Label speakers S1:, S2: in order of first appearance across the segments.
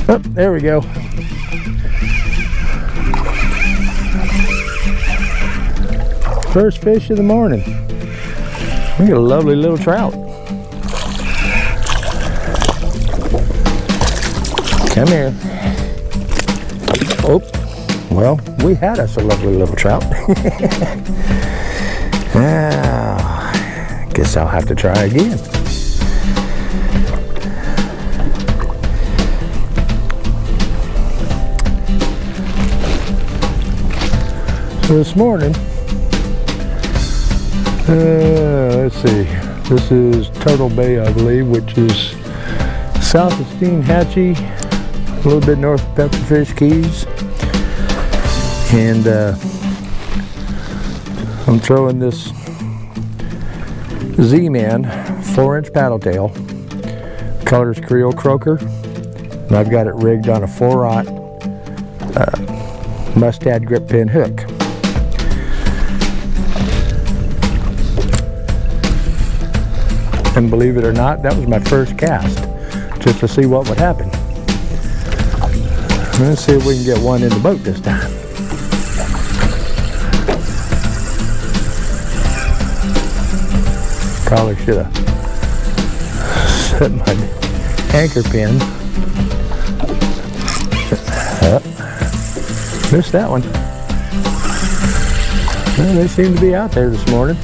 S1: Oh, there we go. First fish of the morning. We got a lovely little trout. Come here. Oh, well, we had us a lovely little trout. Now, guess I'll have to try again. So this morning, let's see, this is Turtle Bay, I believe, which is south of Steenhatchee, a little bit north of Pepperfish Keys. And I'm throwing this Zman 4-inch paddle tail, colors Creole Croaker, and I've got it rigged on a 4-aught mustad grip pin hook. And believe it or not, that was my first cast, just to see what would happen. Let's see if we can get one in the boat this time. Probably should have set my anchor pin. Missed that one. Well, they seem to be out there this morning.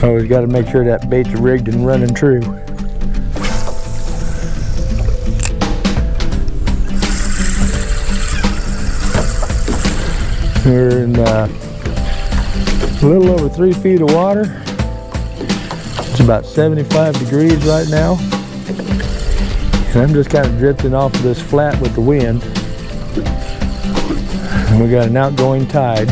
S1: Always got to make sure that bait's rigged and running true. We're in a little over 3 feet of water. It's about 75 degrees right now. And I'm just kind of drifting off of this flat with the wind. And we got an outgoing tide.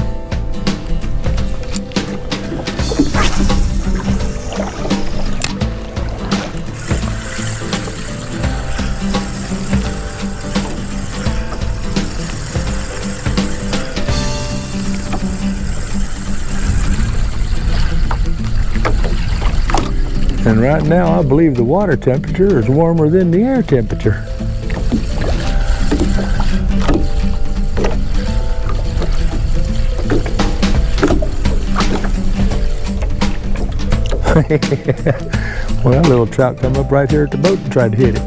S1: And right now, I believe the water temperature is warmer than the air temperature. Well, that little trout come up right here at the boat and tried to hit it.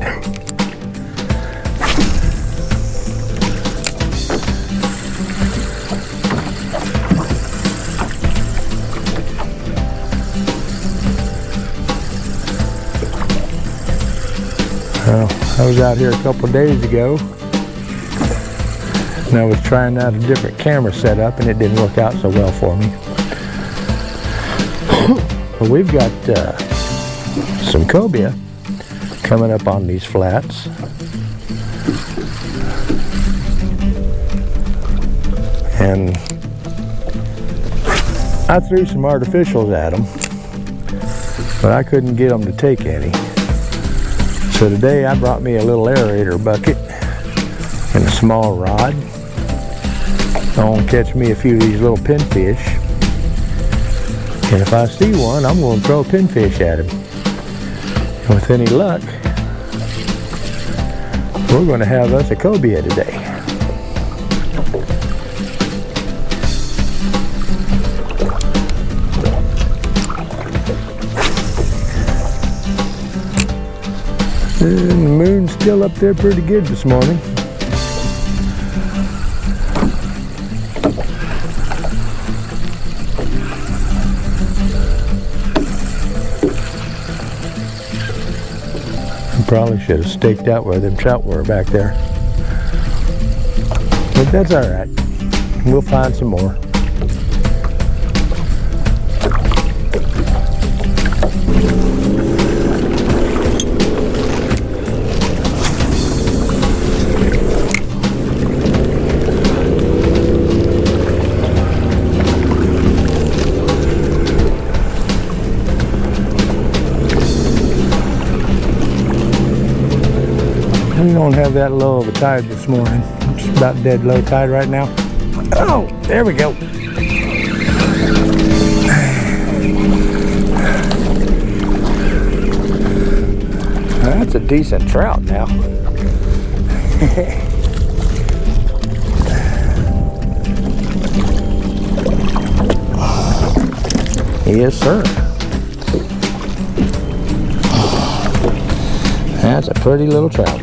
S1: Well, I was out here a couple of days ago and I was trying out a different camera setup and it didn't work out so well for me. But we've got some cobia coming up on these flats. And I threw some artificials at them, but I couldn't get them to take any. So today I brought me a little aerator bucket and a small rod. I want to catch me a few of these little pinfish. And if I see one, I'm going to throw a pinfish at him. And with any luck, we're going to have us a cobia today. And the moon's still up there pretty good this morning. I probably should have staked out where them trout were back there. But that's all right. We'll find some more. We don't have that low of a tide this morning. It's about dead low tide right now. Oh, there we go. That's a decent trout now. Yes, sir. That's a pretty little trout.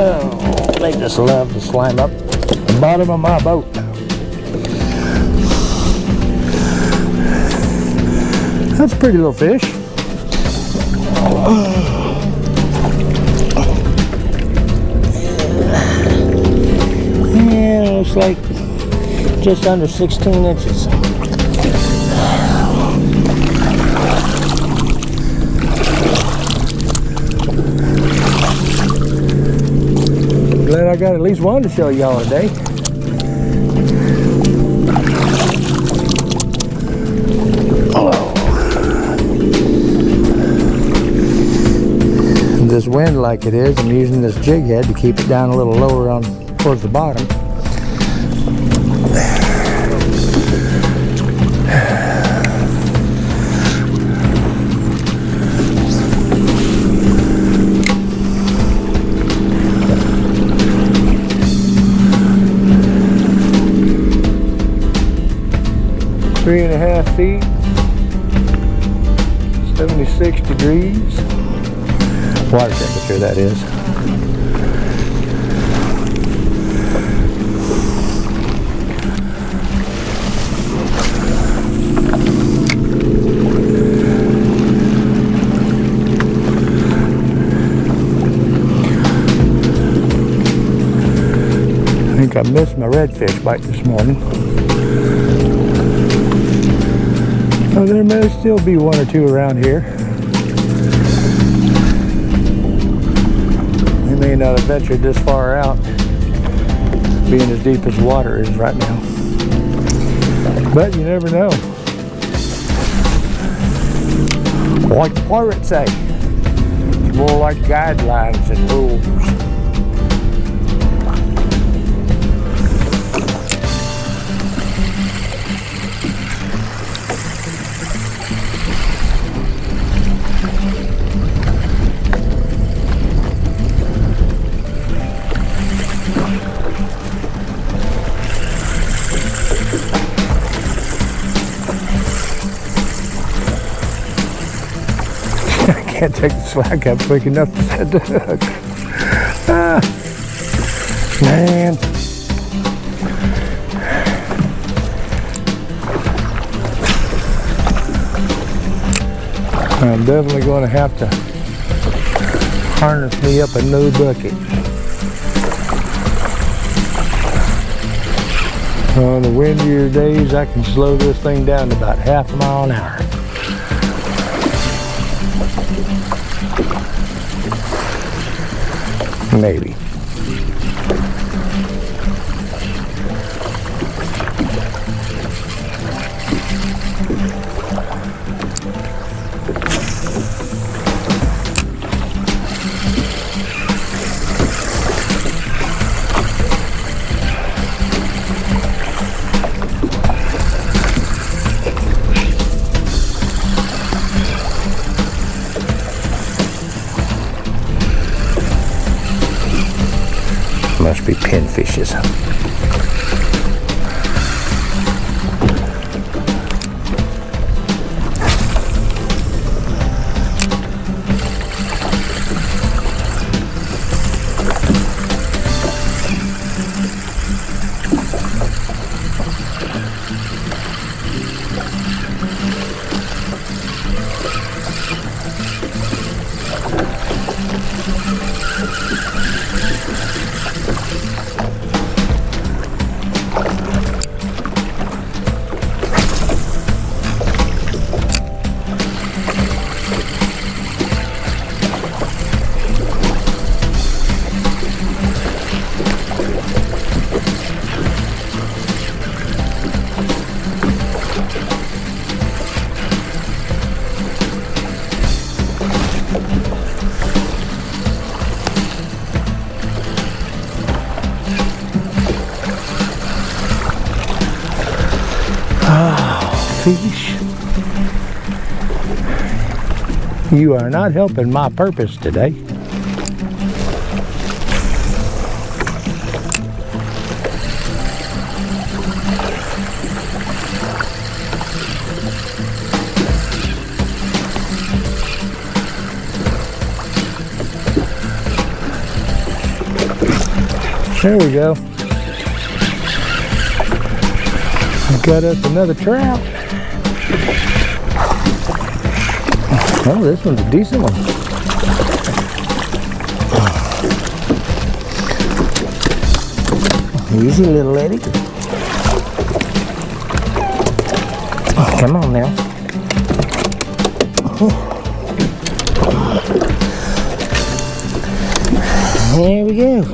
S1: Oh, they just love to slam up the bottom of my boat. That's a pretty little fish. Yeah, looks like just under 16 inches. Glad I got at least one to show y'all today. This wind like it is, I'm using this jig head to keep it down a little lower on towards the bottom. Three and a half feet, 76 degrees. Water temperature, that is. I think I missed my redfish bite this morning. So there may still be one or two around here. May not have ventured this far out, being as deep as water is right now. But you never know. Like the pirates say, it's more like guidelines and rules. Can't take the slack up quick enough to set the hook. Ah, man. I'm definitely going to have to harness me up a new bucket. On the windier days, I can slow this thing down to about half a mile an hour. Maybe. Must be pinfishes. You are not helping my purpose today. There we go. Got us another trout. Oh, this one's a decent one. Easy, little lady. Come on now. There we go.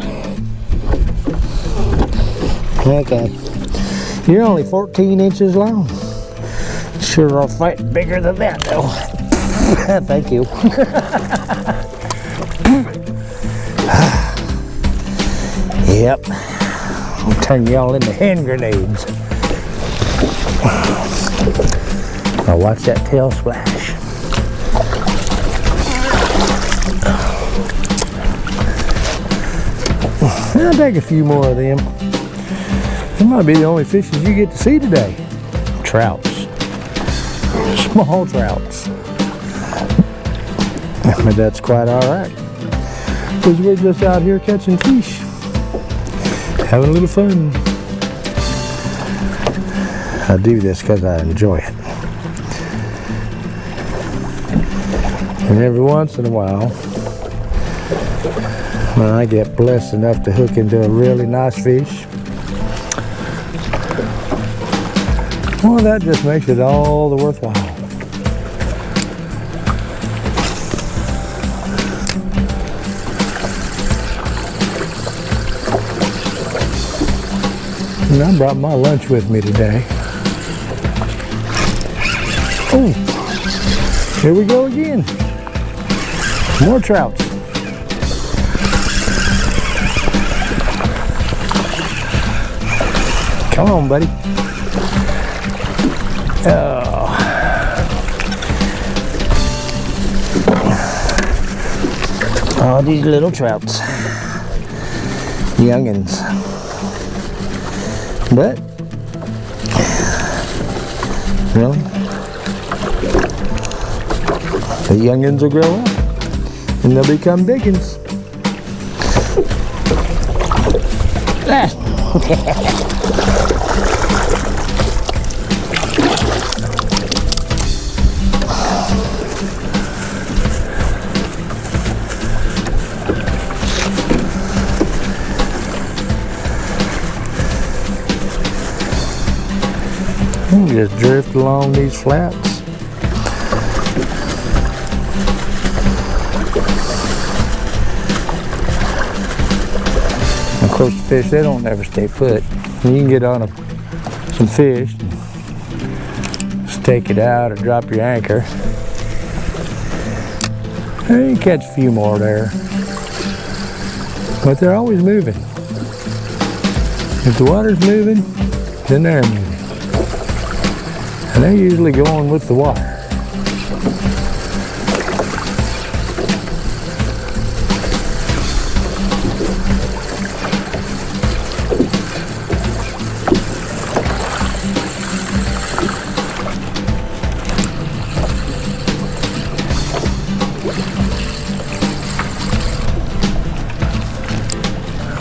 S1: Okay. You're only 14 inches long. Sure, I'll fight bigger than that, though. Thank you. Yep. I'll turn y'all into hand grenades. Now watch that tail splash. I'll take a few more of them. That might be the only fishes you get to see today. Trouts. Small trouts. But that's quite alright. Because we're just out here catching fish. Having a little fun. I do this because I enjoy it. And every once in a while, when I get blessed enough to hook into a really nice fish, well, that just makes it all the worthwhile. And I brought my lunch with me today. Oh, here we go again. More trouts. Come on, buddy. Oh. All these little trouts. Youngins. But, really, the youngins will grow up and they'll become biggins. Just drift along these flats. Of course, the fish, they don't ever stay put. You can get on some fish, stake it out or drop your anchor. And you catch a few more there. But they're always moving. If the water's moving, then they're moving. And they're usually going with the water.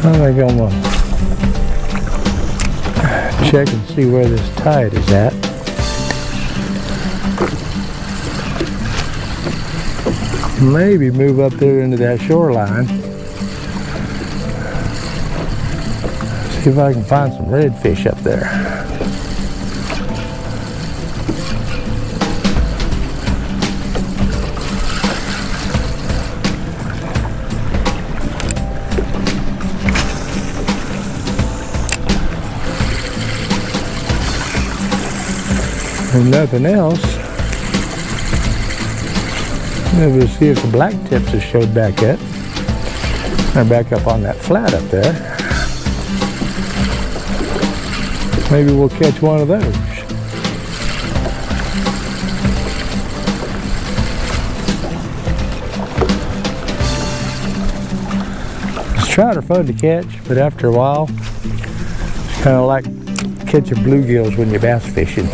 S1: I think I'm gonna check and see where this tide is at. Maybe move up there into that shoreline. See if I can find some redfish up there. If nothing else, maybe we'll see if the black tips have showed back up. They're back up on that flat up there. Maybe we'll catch one of those. Trout are fun to catch, but after a while, it's kind of like catching bluegills when you're bass fishing.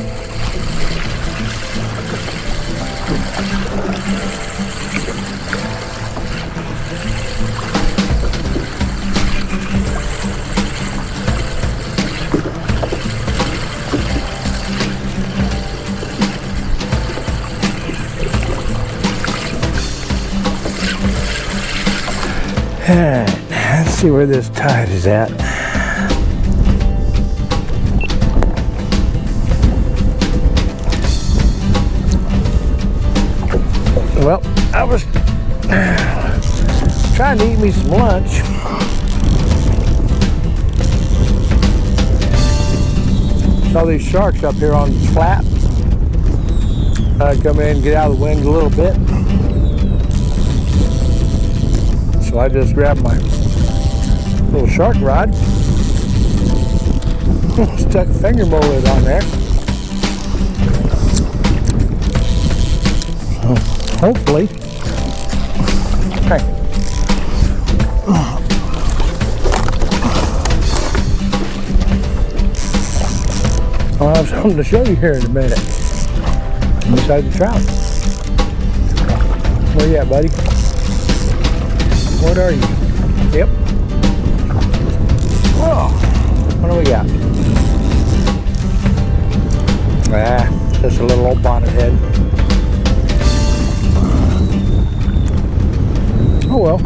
S1: Alright, let's see where this tide is at. Well, I was trying to eat me some lunch. Saw these sharks up here on this flat. I'd come in and get out of the wind a little bit. So I just grabbed my little shark rod, stuck a finger mullet on there. So hopefully, hey, I'll have something to show you here in a minute. Inside the trout. Where you at, buddy? What are you? Yep. Oh, what do we got? Just a little old bonnet head. Oh well.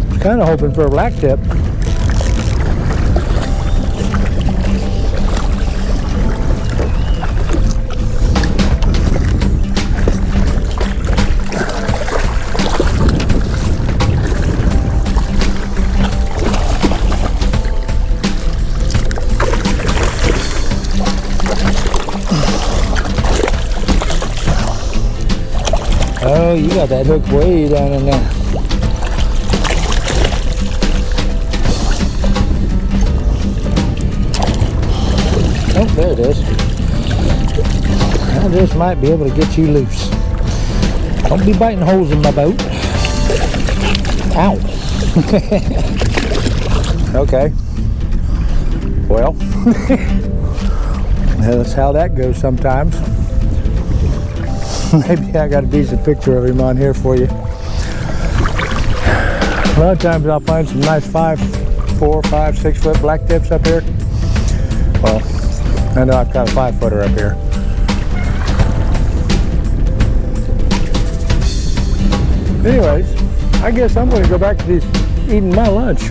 S1: Was kind of hoping for a black tip. Oh, you got that hook way down in there. Oh, there it is. I just might be able to get you loose. Don't be biting holes in my boat. Ow. Okay. Well, that's how that goes sometimes. Maybe I got a decent picture of him on here for you. A lot of times I'll find some nice 5, 4, 5, 6 foot black tips up here. Well, I know I've got a 5 footer up here. Anyways, I guess I'm going to go back to eating my lunch.